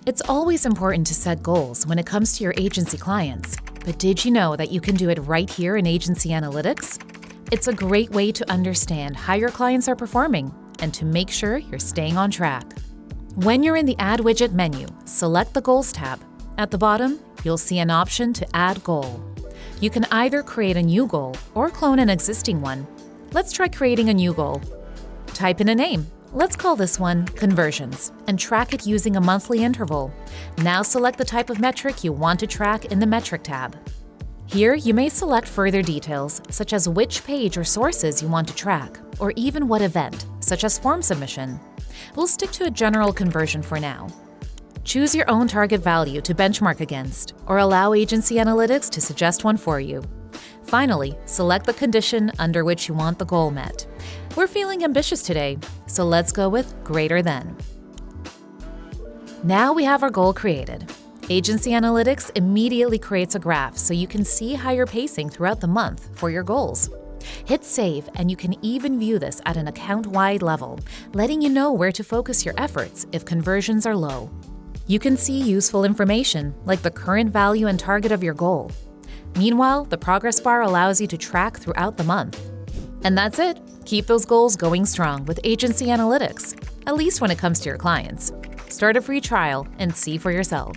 It's always important to set goals when it comes to your agency clients, but did you know that you can do it right here in Agency Analytics? It's a great way to understand how your clients are performing and to make sure you're staying on track. When you're in the Add Widget menu, select the Goals tab. At the bottom, you'll see an option to add goal. You can either create a new goal or clone an existing one. Let's try creating a new goal. Type in a name. Let's call this one Conversions and track it using a monthly interval. Now select the type of metric you want to track in the Metric tab. Here, you may select further details, such as which page or sources you want to track, or even what event, such as form submission. We'll stick to a general conversion for now. Choose your own target value to benchmark against, or allow Agency Analytics to suggest one for you. Finally, select the condition under which you want the goal met. We're feeling ambitious today, so let's go with greater than. Now we have our goal created. Agency Analytics immediately creates a graph so you can see how you're pacing throughout the month for your goals. Hit save and you can even view this at an account-wide level, letting you know where to focus your efforts if conversions are low. You can see useful information like the current value and target of your goal. Meanwhile, the progress bar allows you to track throughout the month. And that's it. Keep those goals going strong with Agency Analytics, at least when it comes to your clients. Start a free trial and see for yourself.